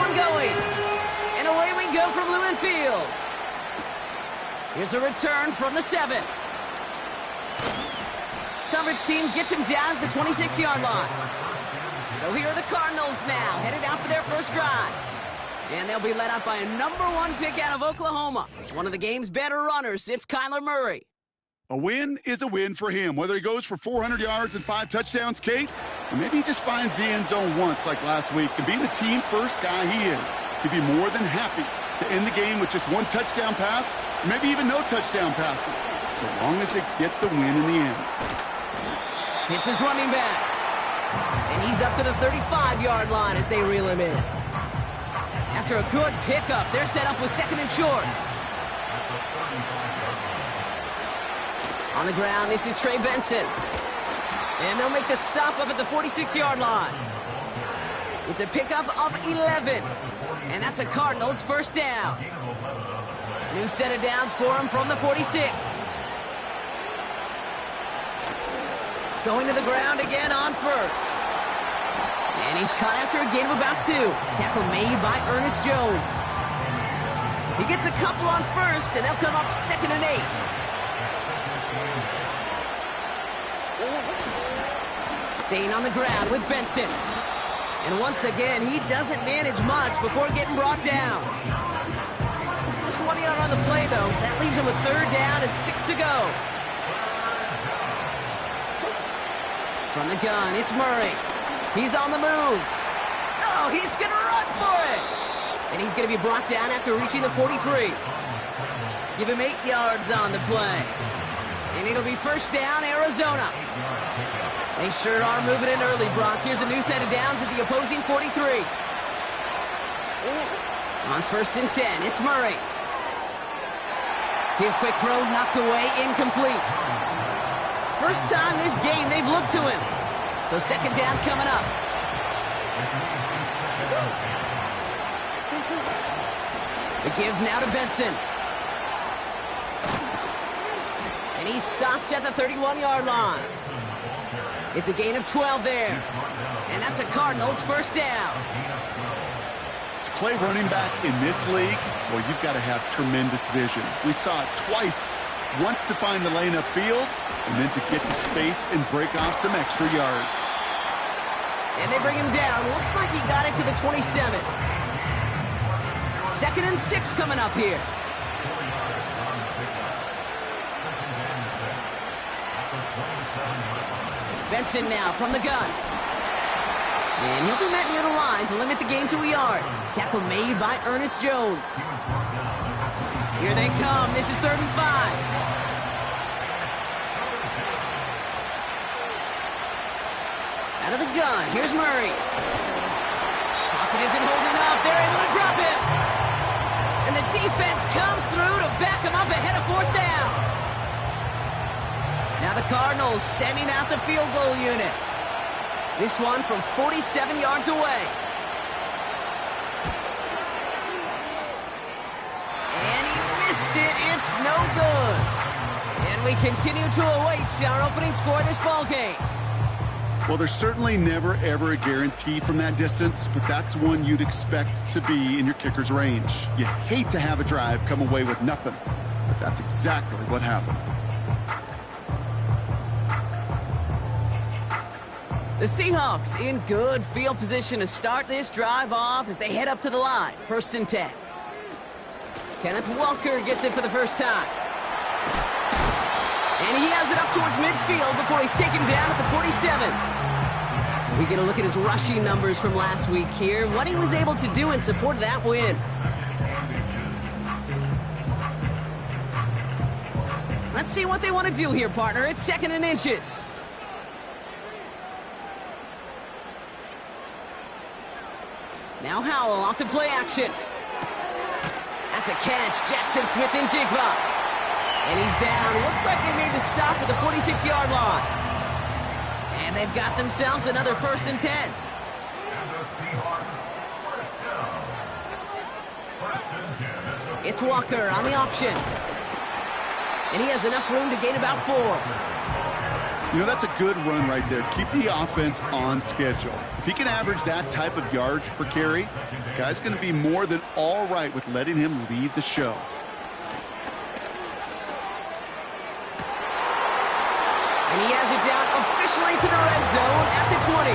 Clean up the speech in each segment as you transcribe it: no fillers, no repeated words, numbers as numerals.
one going. And away we go from Lumen Field. Here's a return from the 7. Coverage team gets him down at the 26-yard line. So here are the Cardinals now, headed out for their first drive. And they'll be led out by a #1 pick out of Oklahoma. One of the game's better runners, it's Kyler Murray. A win is a win for him, whether he goes for 400 yards and 5 touchdowns, Kate, or maybe he just finds the end zone once like last week. And being the team-first guy he is, he'd be more than happy to end the game with just 1 touchdown pass, or maybe even no touchdown passes, so long as they get the win in the end. It's his running back. And he's up to the 35-yard line as they reel him in. After a good pickup, they're set up with 2nd and short. On the ground, this is Trey Benson. And they'll make the stop up at the 46-yard line. It's a pickup of 11. And that's a Cardinals first down. New set of downs for him from the 46. Going to the ground again on first. And he's caught after a gain of about 2. Tackle made by Ernest Jones. He gets a couple on first, and they'll come up 2nd and 8. Staying on the ground with Benson. And once again, he doesn't manage much before getting brought down. Just 1 yard on the play, though. That leaves him with 3rd down and 6 to go. From the gun, it's Murray. He's on the move. Oh, he's going to run for it. And he's going to be brought down after reaching the 43. Give him 8 yards on the play. And it'll be first down, Arizona. They sure are moving in early, Brock. Here's a new set of downs at the opposing 43. On 1st and 10, it's Murray. His quick throw knocked away, incomplete. First time this game they've looked to him. So 2nd down coming up. The give now to Benson. And he's stopped at the 31-yard line. It's a gain of 12 there. And that's a Cardinals first down. To play running back in this league, well, you've got to have tremendous vision. We saw it twice. Once to find the lane upfield, and then to get to space and break off some extra yards. And they bring him down. Looks like he got it to the 27. 2nd and 6 coming up here. Benson now from the gun. And he'll be met near the line to limit the gain to a yard. Tackle made by Ernest Jones. Here they come. This is 3rd and 5. Out of the gun, here's Murray. Pocket isn't holding up. They're able to drop him. And the defense comes through to back him up ahead of 4th down. Now the Cardinals sending out the field goal unit. This one from 47 yards away. And he missed it. It's no good. And we continue to await our opening score of this ballgame. Well, there's certainly never, ever a guarantee from that distance, but that's one you'd expect to be in your kicker's range. You hate to have a drive come away with nothing, but that's exactly what happened. The Seahawks in good field position to start this drive off as they head up to the line. 1st and 10. Kenneth Walker gets it for the first time. And he has it up towards midfield before he's taken down at the 47. We get a look at his rushing numbers from last week here. What he was able to do in support of that win. Let's see what they want to do here, partner. It's 2nd and inches. Now Howell off to play action. That's a catch. Jackson Smith-Njigba. And he's down. Looks like they made the stop at the 46-yard line. And they've got themselves another 1st and 10. It's Walker on the option. And he has enough room to gain about 4. You know, that's a good run right there to keep the offense on schedule. If he can average that type of yards per carry, this guy's going to be more than all right with letting him lead the show. And he has it down officially to the red zone at the 20.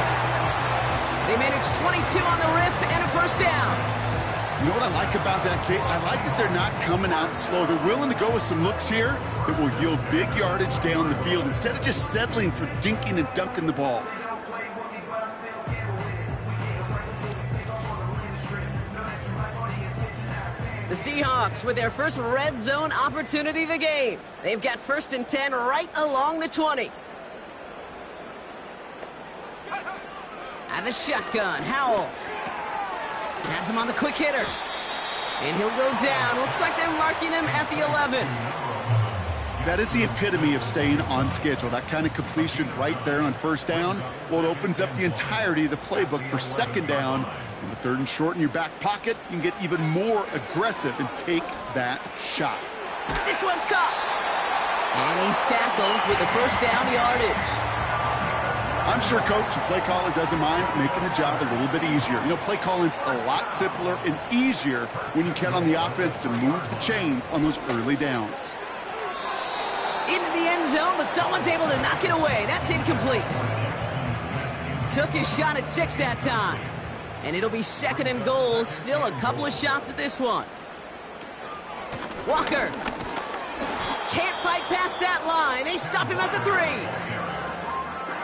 They managed 22 on the rip and a first down. You know what I like about that, Kate? I like that they're not coming out slow. They're willing to go with some looks here that will yield big yardage down the field instead of just settling for dinking and dunking the ball. The Seahawks with their first red zone opportunity of the game. They've got 1st and 10 right along the 20. And the shotgun, Howell. Has him on the quick hitter. And he'll go down. Looks like they're marking him at the 11. That is the epitome of staying on schedule. That kind of completion right there on first down. Well, it opens up the entirety of the playbook for second down. And the 3rd and short in your back pocket, you can get even more aggressive and take that shot. This one's caught. And he's tackled with the first down yardage. I'm sure Coach and play caller doesn't mind making the job a little bit easier. You know, play calling's a lot simpler and easier when you count on the offense to move the chains on those early downs. Into the end zone, but someone's able to knock it away. That's incomplete. Took his shot at 6 that time. And it'll be 2nd and goal. Still a couple of shots at this one. Walker. Can't fight past that line. They stop him at the 3.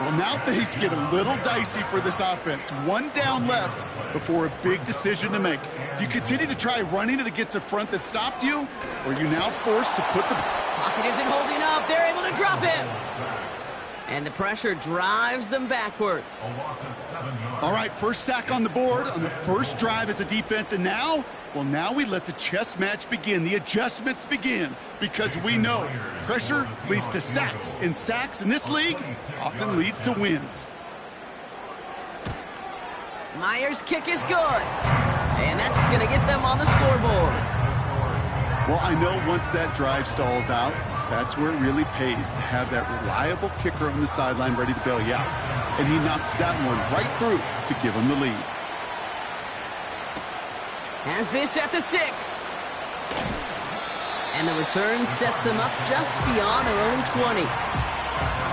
Well, now things get a little dicey for this offense. 1 down left before a big decision to make. Do you continue to try running it against a front that stopped you, or are you now forced to put the... Pocket isn't holding up. They're able to drop him. And the pressure drives them backwards. All right, first sack on the board on the first drive as a defense, and now... Well, now we let the chess match begin. The adjustments begin because we know pressure leads to sacks, and sacks in this league often leads to wins. Myers' kick is good, and that's going to get them on the scoreboard. Well, I know once that drive stalls out, that's where it really pays to have that reliable kicker on the sideline ready to bail you out. And he knocks that one right through to give them the lead. Has this at the 6. And the return sets them up just beyond their own 20.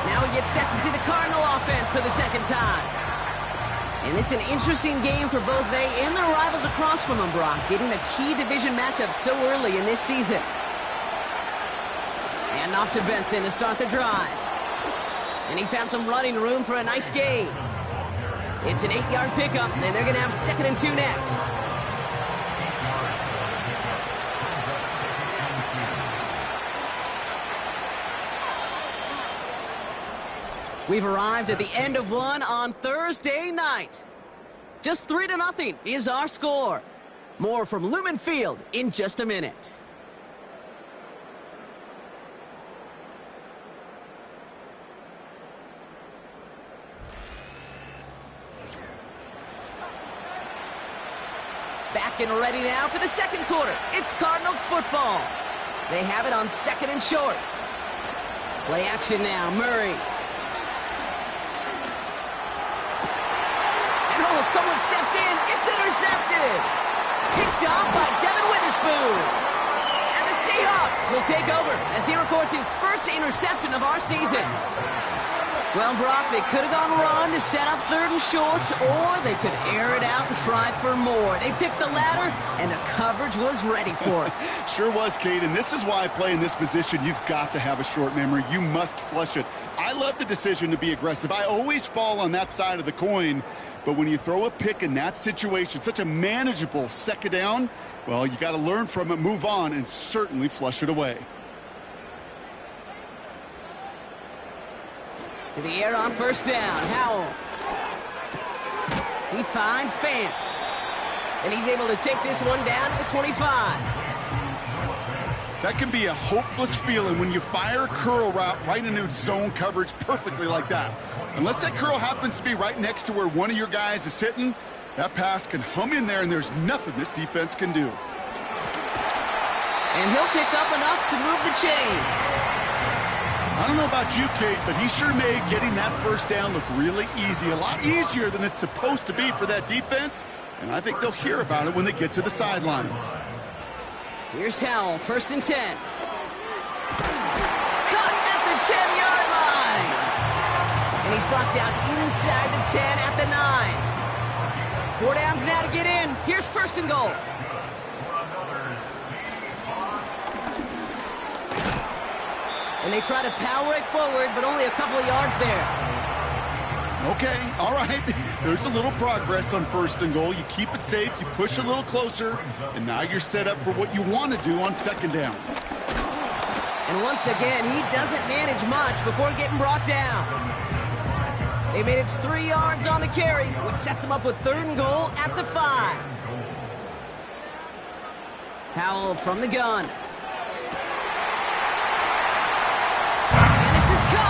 Now we get set to see the Cardinal offense for the 2nd time. And this is an interesting game for both they and their rivals across from them, Brock, getting a key division matchup so early in this season. And off to Benson to start the drive. And he found some running room for a nice gain. It's an 8-yard pickup, and they're going to have 2nd and 2 next. We've arrived at the end of one on Thursday night. Just 3-0 is our score. More from Lumen Field in just a minute. Back and ready now for the 2nd quarter. It's Cardinals football. They have it on 2nd and short. Play action now, Murray. Oh, someone stepped in. It's intercepted. Picked off by Devin Witherspoon. And the Seahawks will take over as he records his first interception of our season. Well, Brock, they could have gone run to set up 3rd and short, or they could air it out and try for more. They picked the latter, and the coverage was ready for it. Sure was, Kate, and this is why I play in this position. You've got to have a short memory. You must flush it. I love the decision to be aggressive. I always fall on that side of the coin. But when you throw a pick in that situation, such a manageable 2nd down, well, you got to learn from it, move on, and certainly flush it away. To the air on first down, Howell. He finds Fant. And he's able to take this one down to the 25. That can be a hopeless feeling when you fire a curl route right into zone coverage perfectly like that. Unless that curl happens to be right next to where one of your guys is sitting, that pass can hum in there, and there's nothing this defense can do. And he'll pick up enough to move the chains. I don't know about you, Kate, but he sure made getting that first down look really easy. A lot easier than it's supposed to be for that defense. And I think they'll hear about it when they get to the sidelines. Here's Howell, 1st and 10. Caught at the 10-yard line. And he's brought down inside the 10 at the 9. 4 downs now to get in. Here's 1st and goal. And they try to power it forward, but only a couple of yards there. Okay, all right. There's a little progress on 1st and goal. You keep it safe, you push a little closer, and now you're set up for what you want to do on 2nd down. And once again, he doesn't manage much before getting brought down. They managed 3 yards on the carry, which sets him up with 3rd and goal at the 5. Howell from the gun.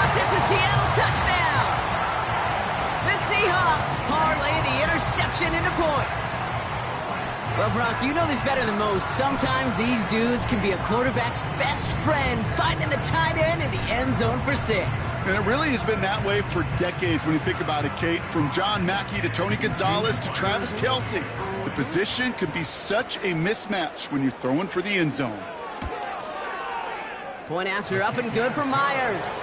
It's a Seattle touchdown. The Seahawks parlay the interception into points. Well, Brock, you know this better than most. Sometimes these dudes can be a quarterback's best friend, finding the tight end in the end zone for 6. And it really has been that way for decades when you think about it, Kate. From John Mackey to Tony Gonzalez to Travis Kelce. The position can be such a mismatch when you're throwing for the end zone. Point after up and good for Myers.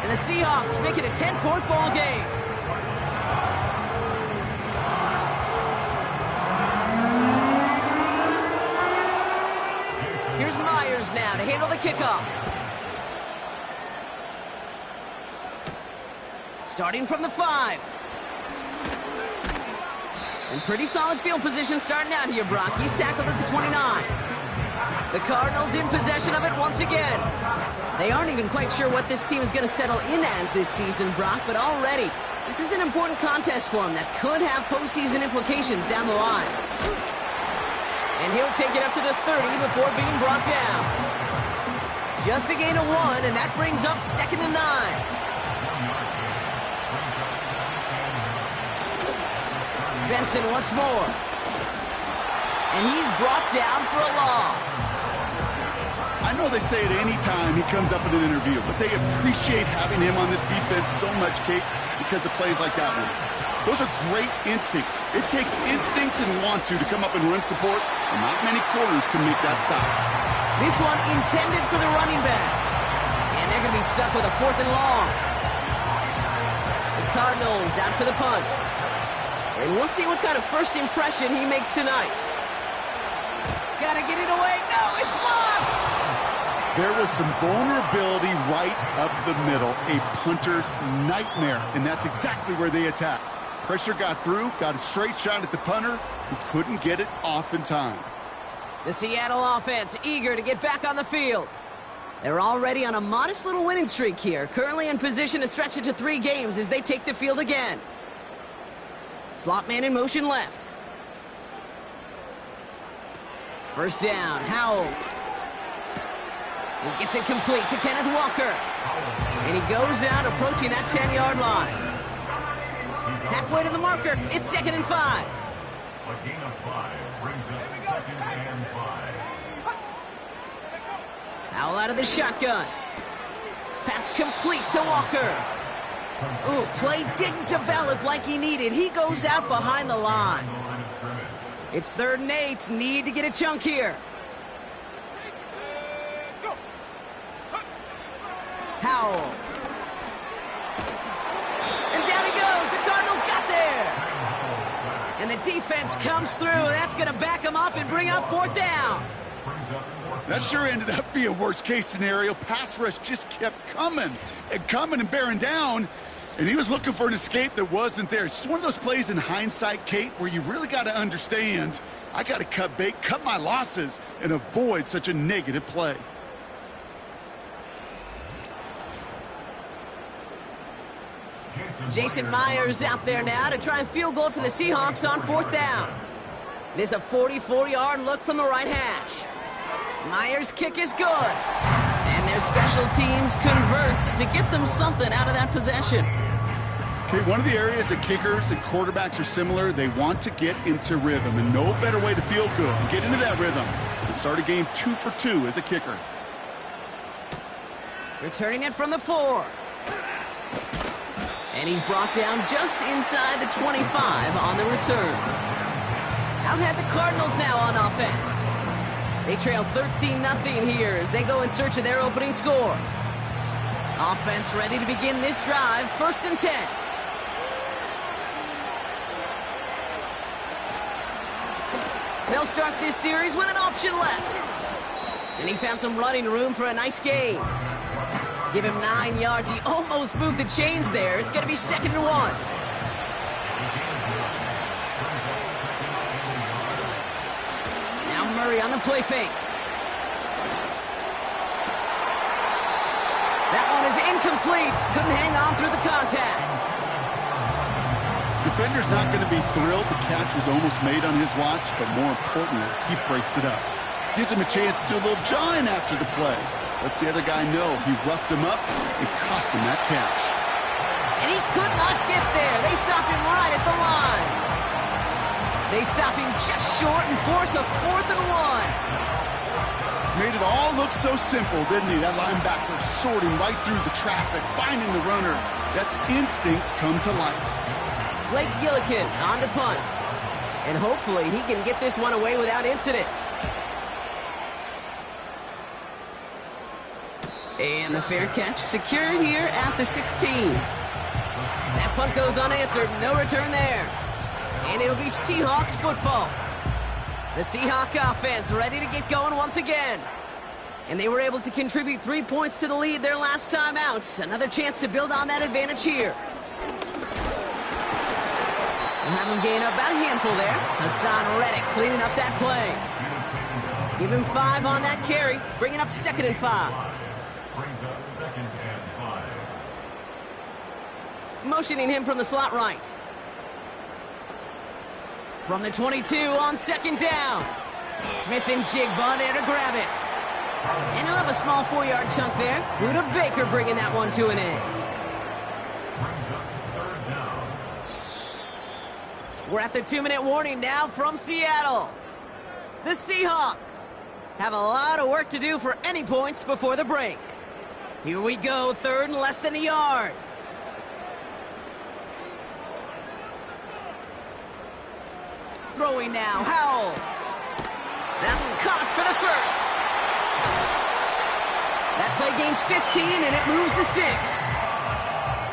And the Seahawks make it a 10-point ball game. Here's Myers now to handle the kickoff. Starting from the 5. And pretty solid field position starting out here, Brock. He's tackled at the 29. The Cardinals in possession of it once again. They aren't even quite sure what this team is going to settle in as this season, Brock, but already this is an important contest for him that could have postseason implications down the line. And he'll take it up to the 30 before being brought down. Just a gain of 1, and that brings up 2nd and 9. Benson once more. And he's brought down for a loss. I know they say it any time he comes up in an interview, but they appreciate having him on this defense so much, Kate, because of plays like that one. Those are great instincts. It takes instincts and want to come up and run support, and not many corners can make that stop. This one intended for the running back. And they're going to be stuck with a 4th and long. The Cardinals out for the punt. And we'll see what kind of first impression he makes tonight. Gotta get it away. No, it's blocked! There was some vulnerability right up the middle, a punter's nightmare, and that's exactly where they attacked. Pressure got through, got a straight shot at the punter, who couldn't get it off in time. The Seattle offense eager to get back on the field. They're already on a modest little winning streak here, currently in position to stretch it to 3 games as they take the field again. Slot man in motion left. 1st down, Howell. He gets it complete to Kenneth Walker. And he goes out approaching that 10-yard line. Halfway to the marker, it's 2nd and 5. A gain of 5 brings up 2nd and 5. Howell out of the shotgun. Pass complete to Walker. Ooh, play didn't develop like he needed. He goes out behind the line. It's 3rd and 8. Need to get a chunk here. Howell. And down he goes. The Cardinals got there. And the defense comes through. That's going to back him up and bring up 4th down. That sure ended up being a worst-case scenario. Pass rush just kept coming and bearing down. And he was looking for an escape that wasn't there. It's just one of those plays in hindsight, Kate, where you really got to understand, I got to cut bait, cut my losses, and avoid such a negative play. Jason Myers out there now to try and field goal for the Seahawks on 4th down. There's a 44-yard look from the right hash. Myers' kick is good. And their special teams converts to get them something out of that possession. Okay, one of the areas that kickers and quarterbacks are similar, they want to get into rhythm, and no better way to feel good and get into that rhythm than start a game 2 for 2 as a kicker. Returning it from the 4. And he's brought down just inside the 25 on the return. Out had the Cardinals now on offense. They trail 13-0 here as they go in search of their opening score. Offense ready to begin this drive, 1st and 10. They'll start this series with an option left. And he found some running room for a nice gain. Give him 9 yards. He almost moved the chains there. It's going to be 2nd and 1. Now Murray on the play fake. That one is incomplete. Couldn't hang on through the contact. Defender's not going to be thrilled the catch was almost made on his watch, but more importantly, he breaks it up. Gives him a chance to do a little jawing after the play. Lets the other guy know he roughed him up and cost him that catch. And he could not get there. They stop him right at the line. They stop him just short and force a 4th and 1. Made it all look so simple, didn't he? That linebacker sorting right through the traffic, finding the runner. That's instincts come to life. Blake Gillikin on to punt. And hopefully he can get this one away without incident. And the fair catch secured here at the 16. That punt goes unanswered. No return there. And it'll be Seahawks football. The Seahawk offense ready to get going once again. And they were able to contribute 3 points to the lead their last time out. Another chance to build on that advantage here. We'll have him gain up about a handful there. Hassan Reddick cleaning up that play. Give him 5 on that carry, bringing up 2nd and 5. Brings up 2nd and 5. Motioning him from the slot right. From the 22 on 2nd down. Smith and Jigba there to grab it. And he'll have a small 4-yard chunk there. Buda Baker bringing that one to an end. Brings up 3rd down. We're at the 2-minute warning now from Seattle. The Seahawks have a lot of work to do for any points before the break. Here we go, 3rd and less than a yard. Throwing now, Howell. That's caught for the 1st. That play gains 15 and it moves the sticks.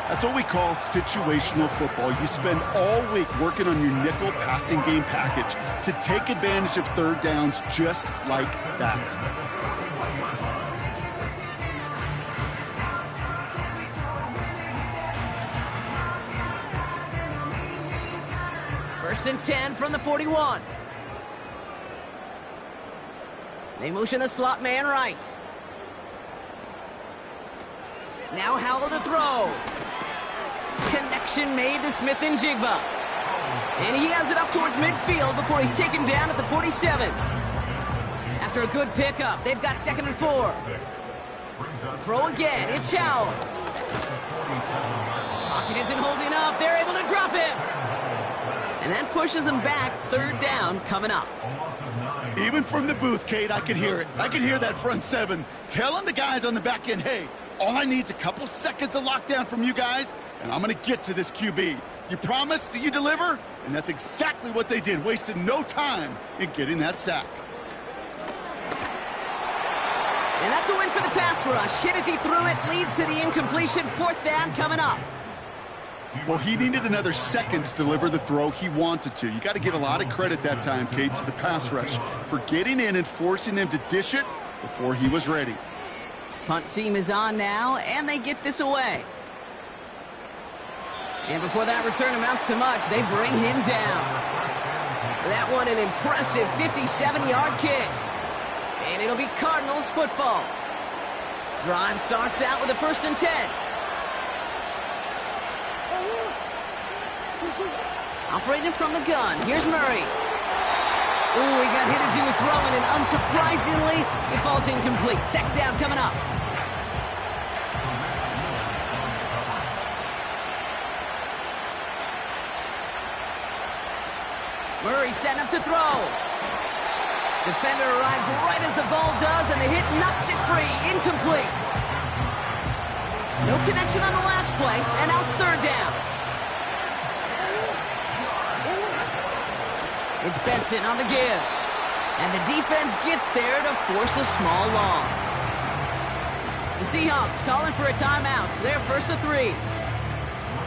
That's what we call situational football. You spend all week working on your nickel passing game package to take advantage of 3rd downs just like that. First and 10 from the 41. They motion the slot man right. Now Howell to throw. Connection made to Smith and Jigba. And he has it up towards midfield before he's taken down at the 47. After a good pickup, they've got 2nd and 4. To throw again, it's Howell. Pocket isn't holding up. They're able to drop him. And that pushes them back. 3rd down coming up. Even from the booth, Kate, I could hear it. I could hear that front 7 telling the guys on the back end, hey, all I need is a couple seconds of lockdown from you guys, and I'm going to get to this QB. You promise that you deliver? And that's exactly what they did. Wasted no time in getting that sack. And that's a win for the pass rush. Hit as he threw it, leads to the incompletion. 4th down coming up. Well, he needed another second to deliver the throw he wanted to. You got to give a lot of credit that time, Kate, to the pass rush for getting in and forcing him to dish it before he was ready. Punt team is on now, and they get this away. And before that return amounts to much, they bring him down. That one an impressive 57-yard kick. And it'll be Cardinals football. Drive starts out with a 1st and 10. Operating from the gun, here's Murray. Ooh, he got hit as he was throwing, and unsurprisingly, it falls incomplete. 2nd down coming up. Murray setting up to throw. Defender arrives right as the ball does, and the hit knocks it free. Incomplete. No connection on the last play, and now it's third down. It's Benson on the give. And the defense gets there to force a small loss. The Seahawks calling for a timeout. They're first and 3.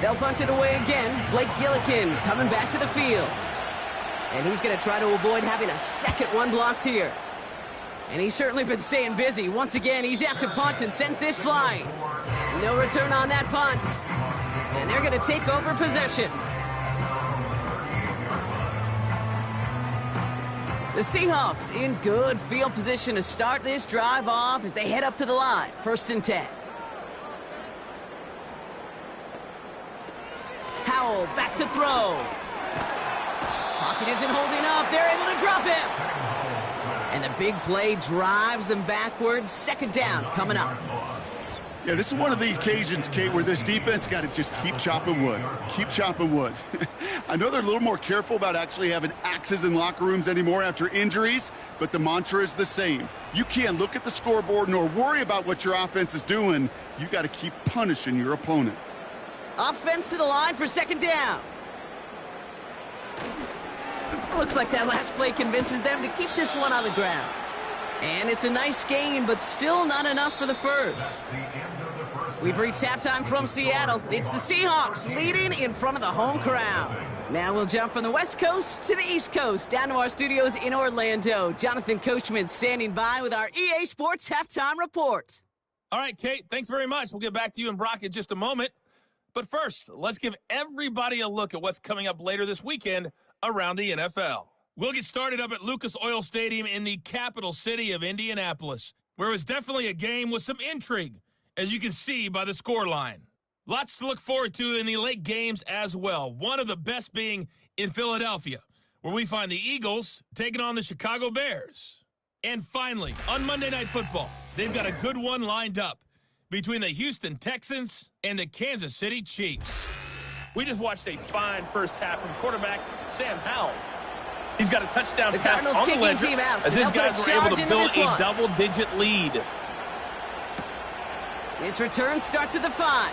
They'll punt it away again. Blake Gillikin coming back to the field. And he's going to try to avoid having a second one blocked here. And he's certainly been staying busy. Once again, he's out to punt and sends this flying. No return on that punt. And they're going to take over possession. The Seahawks in good field position to start this drive off as they head up to the line. First and 10. Howell back to throw. Pocket isn't holding up. They're able to drop him. And the big play drives them backwards. Second down coming up. Yeah, this is one of the occasions, Kate, where this defense got to just keep chopping wood. Keep chopping wood. I know they're a little more careful about actually having axes in locker rooms anymore after injuries, but the mantra is the same. You can't look at the scoreboard nor worry about what your offense is doing. You got to keep punishing your opponent. Offense to the line for second down. Looks like that last play convinces them to keep this one on the ground. And it's a nice gain, but still not enough for the first. We've reached halftime from Seattle. It's the Seahawks leading in front of the home crowd. Now we'll jump from the West Coast to the East Coast, down to our studios in Orlando. Jonathan Coachman standing by with our EA Sports Halftime Report. All right, Kate, thanks very much. We'll get back to you and Brock in just a moment. But first, let's give everybody a look at what's coming up later this weekend around the NFL. We'll get started up at Lucas Oil Stadium in the capital city of Indianapolis, where it was definitely a game with some intrigue, as you can see by the scoreline. Lots to look forward to in the late games as well, one of the best being in Philadelphia, where we find the Eagles taking on the Chicago Bears. And finally, on Monday Night Football, they've got a good one lined up between the Houston Texans and the Kansas City Chiefs. We just watched a fine first half from quarterback Sam Howell. He's got a touchdown pass on the ledger as his guys were able to build a double-digit lead. His return starts at the 5.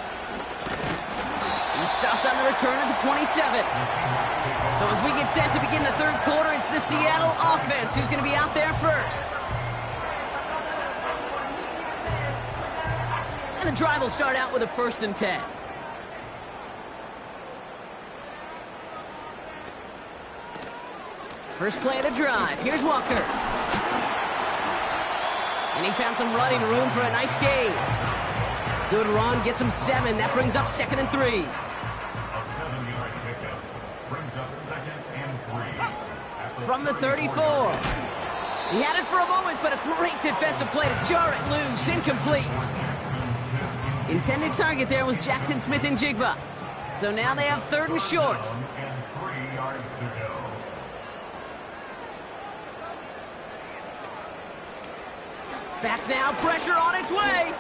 He's stopped on the return at the 27. So as we get set to begin the third quarter, it's the Seattle offense who's going to be out there first. And the drive will start out with a first and 10. First play of the drive. Here's Walker. And he found some running room for a nice gain. Good run, gets him 7. That brings up second and 3. A 7-yard pickup brings up second and 3. From the 34. He had it for a moment, but a great defensive play to jar it loose. Incomplete. Intended target there was Jackson Smith and Jigba. So now they have third and short. And 3 yards to go. Back now, pressure on its way.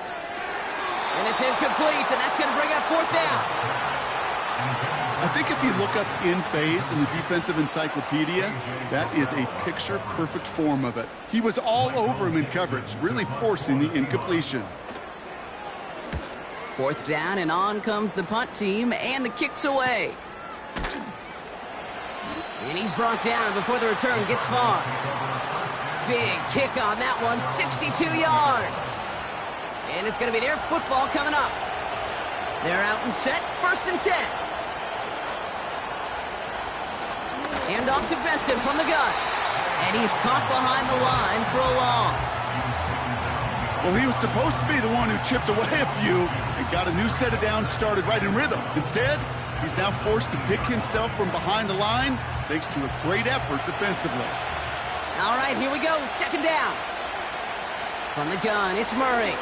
And it's incomplete, and that's going to bring up fourth down. I think if you look up in phase in the defensive encyclopedia, that is a picture-perfect form of it. He was all over him in coverage, really forcing the incompletion. Fourth down, and on comes the punt team, and the kick's away. And he's brought down before the return gets far. Big kick on that one, 62 yards. And it's going to be their football coming up. They're out and set, first and 10. Hand off to Benson from the gun. And he's caught behind the line for a loss. Well, he was supposed to be the one who chipped away a few and got a new set of downs started right in rhythm. Instead, he's now forced to pick himself from behind the line thanks to a great effort defensively. All right, here we go. Second down. From the gun, it's Murray.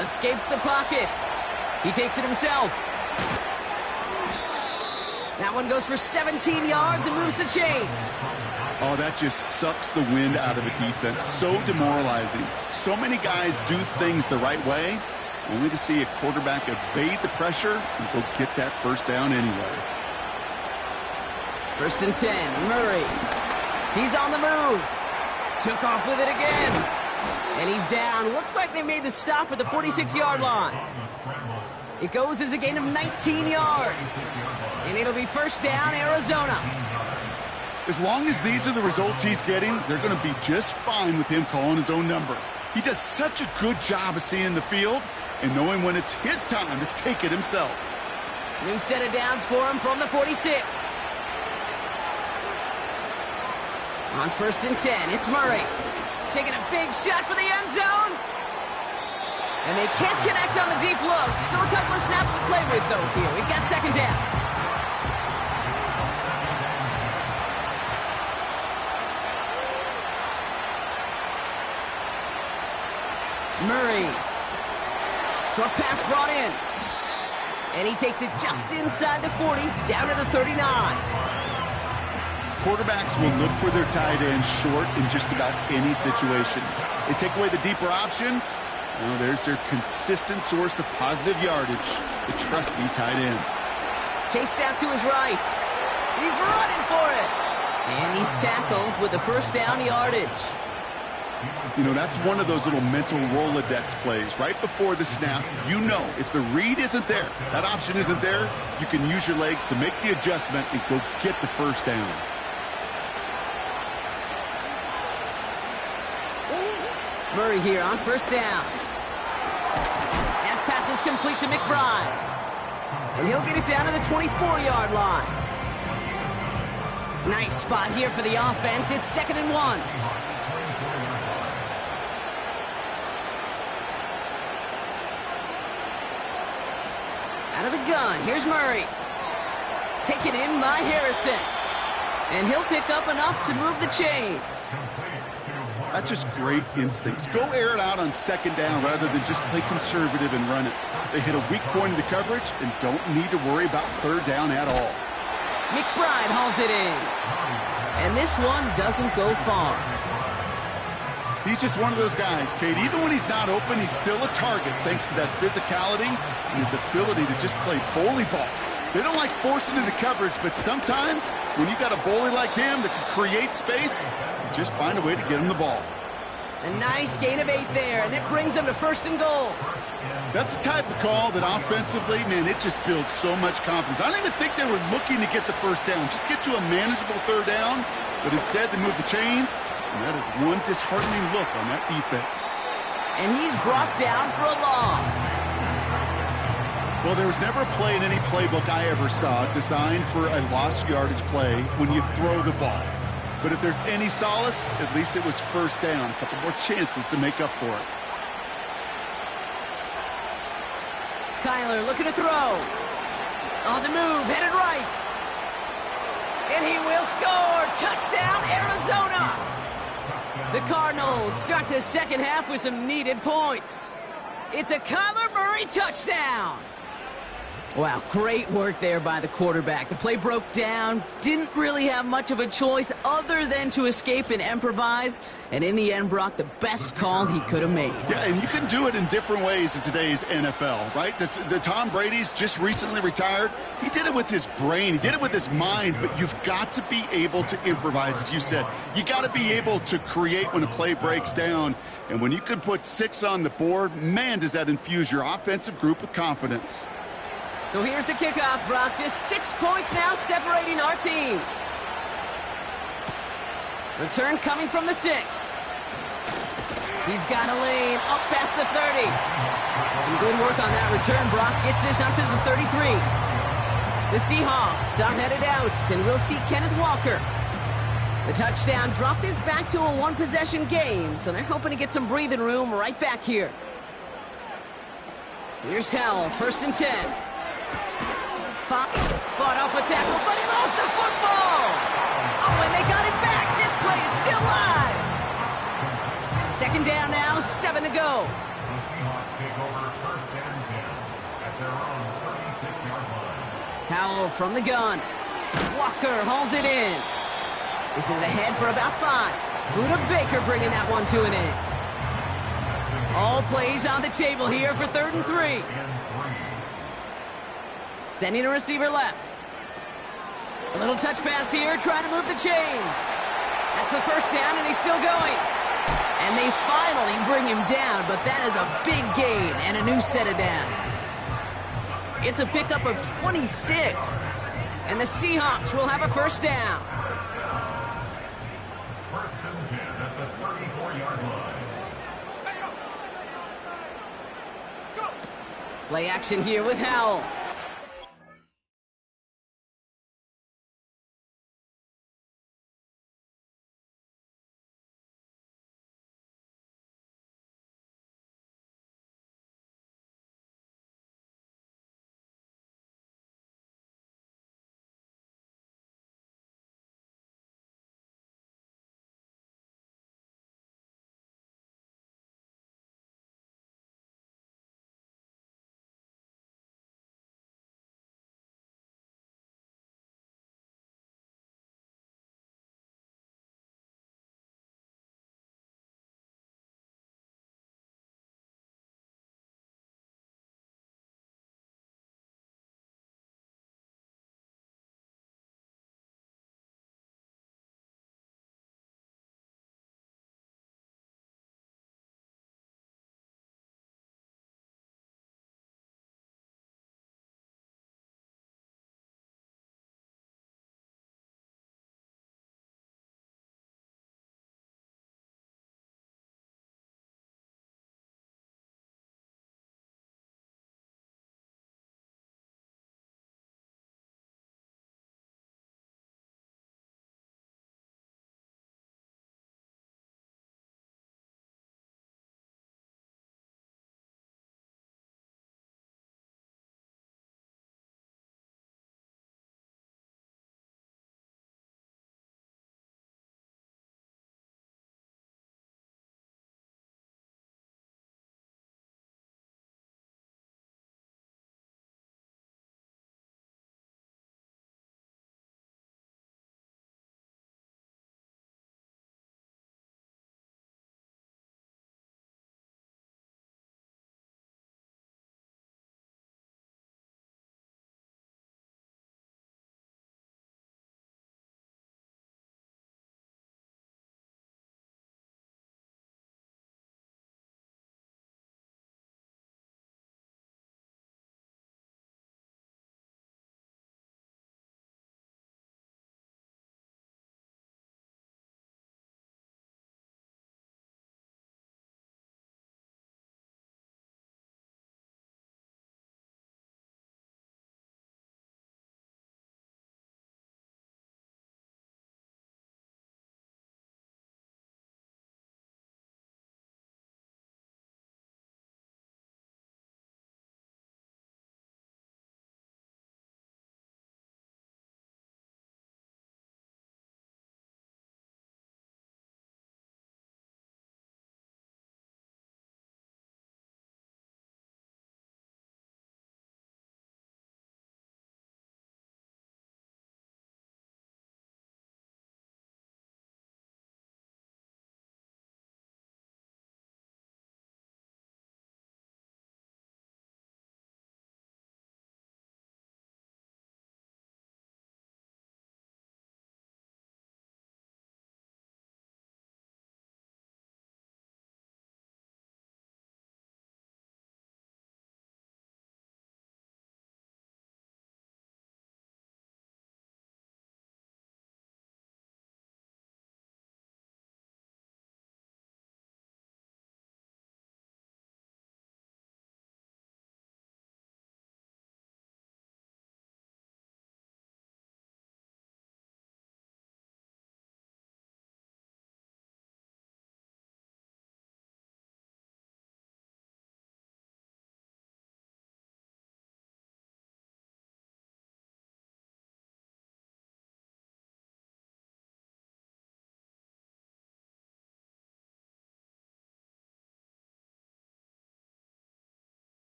Escapes the pocket. He takes it himself. That one goes for 17 yards and moves the chains. Oh, that just sucks the wind out of a defense. So demoralizing. So many guys do things the right way, only to see a quarterback evade the pressure and go get that first down anyway. First and 10, Murray. He's on the move. Took off with it again. And he's down. Looks like they made the stop at the 46-yard line. It goes as a gain of 19 yards. And it'll be first down, Arizona. As long as these are the results he's getting, they're going to be just fine with him calling his own number. He does such a good job of seeing the field and knowing when it's his time to take it himself. New set of downs for him from the 46. On 1st and 10, it's Murray. Taking a big shot for the end zone. And they can't connect on the deep look. Still a couple of snaps to play with, though, here. We've got 2nd down. Murray. Short pass brought in. And he takes it just inside the 40, down to the 39. Quarterbacks will look for their tight end short in just about any situation. They take away the deeper options. Well, there's their consistent source of positive yardage, the trusty tight end. Chased out to his right. He's running for it. And he's tackled with the first down yardage. You know, that's one of those little mental Rolodex plays. Right before the snap, you know if the read isn't there, that option isn't there, you can use your legs to make the adjustment and go get the first down. Murray here on 1st down. That pass is complete to McBride. And he'll get it down to the 24-yard line. Nice spot here for the offense. It's 2nd and 1. Out of the gun, here's Murray. Taken in by Harrison. And he'll pick up enough to move the chains. That's just great instincts. Go air it out on 2nd down rather than just play conservative and run it. They hit a weak point in the coverage and don't need to worry about 3rd down at all. McBride hauls it in. And this one doesn't go far. He's just one of those guys, Kate. Even when he's not open, he's still a target thanks to that physicality and his ability to just play bully ball. They don't like forcing into coverage, but sometimes when you've got a bully like him that can create space, you just find a way to get him the ball. A nice gain of 8 there, and it brings them to 1st and goal. That's the type of call that offensively, man, it just builds so much confidence. I don't even think they were looking to get the first down, just get to a manageable 3rd down, but instead they move the chains, and that is one disheartening look on that defense. And he's brought down for a loss. Well, there was never a play in any playbook I ever saw designed for a lost yardage play when you throw the ball. But if there's any solace, at least it was 1st down. A couple more chances to make up for it. Kyler looking to throw. On the move, headed right. And he will score. Touchdown, Arizona. The Cardinals start the 2nd half with some needed points. It's a Kyler Murray touchdown. Wow, great work there by the quarterback. The play broke down, didn't really have much of a choice other than to escape and improvise, and in the end brought the best call he could have made. Yeah, and you can do it in different ways in today's NFL, right? The Tom Brady's just recently retired. He did it with his brain. He did it with his mind, but you've got to be able to improvise, as you said. You got to be able to create when a play breaks down, and when you can put 6 on the board, man, does that infuse your offensive group with confidence. So here's the kickoff, Brock. Just 6 points now separating our teams. Return coming from the 6. He's got a lane up past the 30. Some good work on that return. Brock gets this up to the 33. The Seahawks are headed out, and we'll see Kenneth Walker. The touchdown dropped this back to a 1-possession game, so they're hoping to get some breathing room right back here. Here's Howell, 1st and 10. Fought off a tackle, but he lost the football! Oh, and they got it back! This play is still live! 2nd down now, 7 to go. The Seahawks take over 1st and 10 at their own 36-yard line. Howell from the gun. Walker hauls it in. This is ahead for about 5. Buda Baker bringing that one to an end. All plays on the table here for 3rd and 3. Sending a receiver left. A little touch pass here, trying to move the chains. That's the 1st down, and he's still going. And they finally bring him down, but that is a big gain and a new set of downs. It's a pickup of 26. And the Seahawks will have a first down. First and 10 at the 34-yard line. Play action here with Howell.